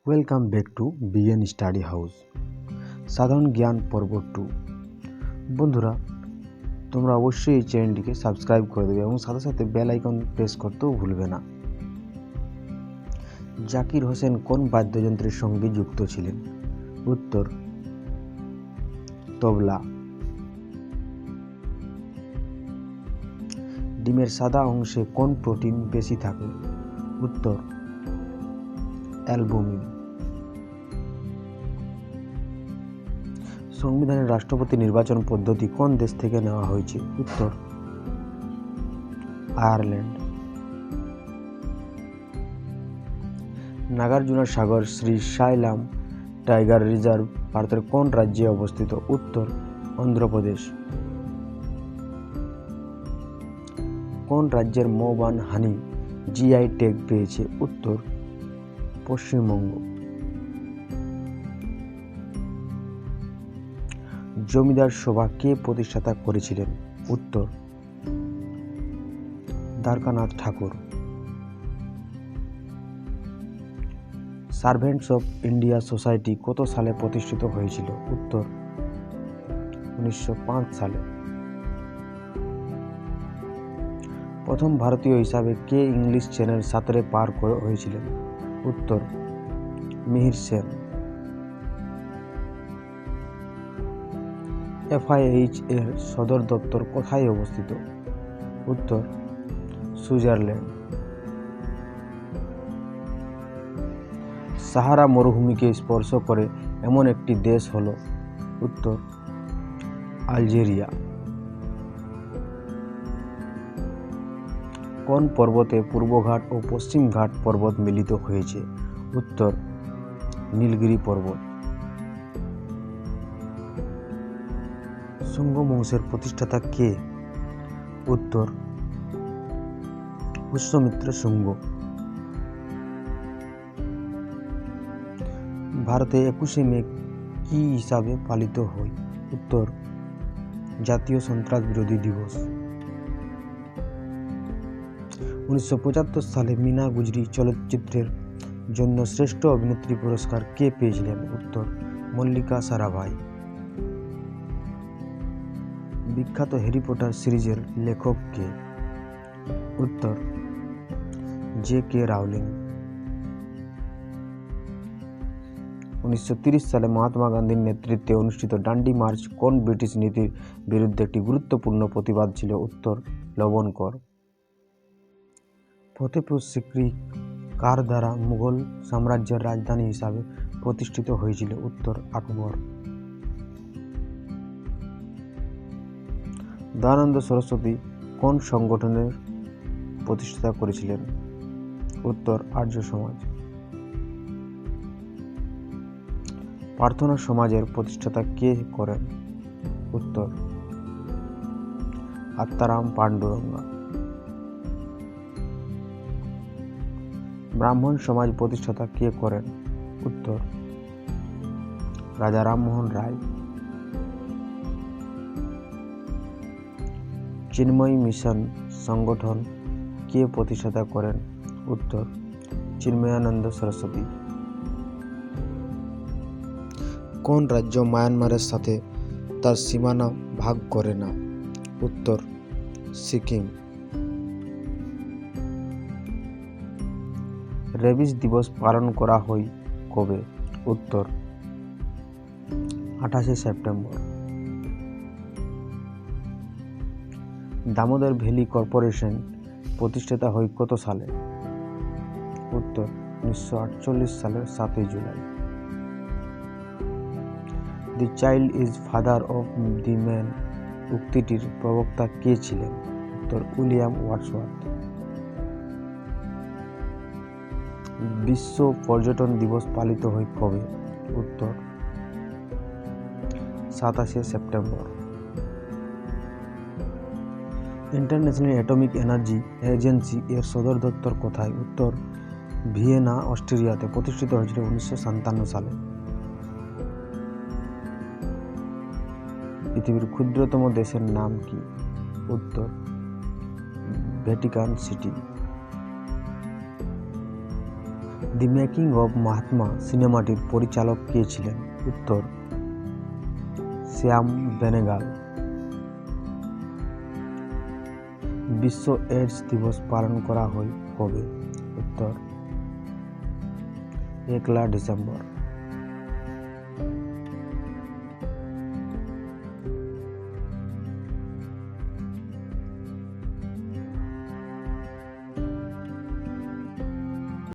Welcome back to BN study house সাধারণ জ্ঞান পর্ব 2। বন্ধুরা, তোমরা অবশ্যই এই চ্যানেলটিকে সাবস্ক্রাইব করে দেবে এবং সাথে সাথে বেল আইকন প্রেস করতেও ভুলবে না। জাকির হোসেন কোন বাদ্যযন্ত্রের সঙ্গে যুক্ত ছিলেন? উত্তর তবলা। ডিমের সাদা অংশে কোন প্রোটিন বেশি থাকে? উত্তর অ্যালবুমিন। সংবিধানের রাষ্ট্রপতি নির্বাচন পদ্ধতি কোন দেশ থেকে নেওয়া হয়েছে? উত্তর আয়ারল্যান্ড। নাগার্জুনা সাগর শ্রী সাইলাম টাইগার রিজার্ভ ভারতের কোন রাজ্যে অবস্থিত? উত্তর অন্ধ্রপ্রদেশ। কোন রাজ্যের মৌবান হানি জিআই ট্যাগ পেয়েছে? উত্তর পশ্চিমবঙ্গ। জমিদার সভা কে প্রতিষ্ঠাতা করেছিলেন? উত্তর দ্বারকানাথ ঠাকুর। সার্ভেন্টস অফ ইন্ডিয়া সোসাইটি কত সালে প্রতিষ্ঠিত হয়েছিল? উত্তর 1905 সালে। প্রথম ভারতীয় হিসাবে কে ইংলিশ চ্যানেল সাঁতরে পার হয়েছিলেন? উত্তর মিহির সেন। এফআইএইচ এর সদর দপ্তর কোথায় অবস্থিত? উত্তর সুইজারল্যান্ড। সাহারা মরুভূমিকে স্পর্শ করে এমন একটি দেশ হল? উত্তর আলজেরিয়া। কোন পর্বতে পূর্বঘাট ও পশ্চিমঘাট পর্বত মিলিত হয়েছে? উত্তর নীলগিরি পর্বত। শুঙ্গ বংশের প্রতিষ্ঠাতা কে? উত্তর পুষ্যমিত্র শুঙ্গ। ভারতে 21শে মে কি হিসাবে পালিত হয়? উত্তর জাতীয় সন্ত্রাস বিরোধী দিবস। 1975 সালে মীনা গুজরি চলচ্চিত্রের জন্য শ্রেষ্ঠ অভিনেত্রী পুরস্কার কে পেয়েছিলেন? উত্তর মল্লিকা সারাভাই। বিখ্যাত হ্যারি পটার সিরিজের লেখক কে? উত্তর জে.কে. রাউলিং। 1930 সালে মহাত্মা গান্ধীর নেতৃত্বে অনুষ্ঠিত ডান্ডি মার্চ কোন ব্রিটিশ নীতির বিরুদ্ধে একটি গুরুত্বপূর্ণ প্রতিবাদ ছিল? উত্তর লবণ কর। ফতেপুর সিক্রি কার দ্বারা মুঘল সাম্রাজ্যের রাজধানী হিসাবে প্রতিষ্ঠিত হয়েছিল? উত্তর আকবর। দয়ানন্দ সরস্বতী কোন সংগঠনের প্রতিষ্ঠাতা করেছিলেন? উত্তর আর্য সমাজ। প্রার্থনা সমাজের প্রতিষ্ঠাতা কে করেন? উত্তর আত্মারাম পান্ডুরঙ্গা। ব্রাহ্মণ সমাজ প্রতিষ্ঠাতা কে করেন? উত্তর রাজা রামমোহন রায়। চিন্ময় মিশন সংগঠন কে প্রতিষ্ঠাতা করেন? উত্তর চিন্ময়ানন্দ সরস্বতী। কোন রাজ্য মায়ানমারের সাথে তার সীমানা ভাগ করে না? উত্তর সিকিম। রেবিস দিবস পালন করা হয় কবে? উত্তর 28শে সেপ্টেম্বর। দামোদর ভ্যালি কর্পোরেশন প্রতিষ্ঠাতা হয় কত সালে? উত্তর 1948 সালের 7 July. The child is father of the man উক্তিটির প্রবক্তা কে ছিলেন? উত্তর উইলিয়াম ওয়ার্ডসওয়ার্থ। বিশ্ব পর্যটন দিবস পালিত হয় কবে? উত্তর 27শে September. International atomic energy agency এর সদর দপ্তর কোথায়? উত্তর ভিয়েনা, অস্ট্রিয়াতে। প্রতিষ্ঠিত হয়েছিল 1957 সালে। পৃথিবীর ক্ষুদ্রতম দেশের নাম কি? উত্তর Vatican city. The making of Mahatma সিনেমাটির পরিচালক কে ছিলেন? উত্তর শ্যাম বেনেগাল। বিশ্ব এইডস দিবস পালন করা হয় কবে? উত্তর 1 ডিসেম্বর।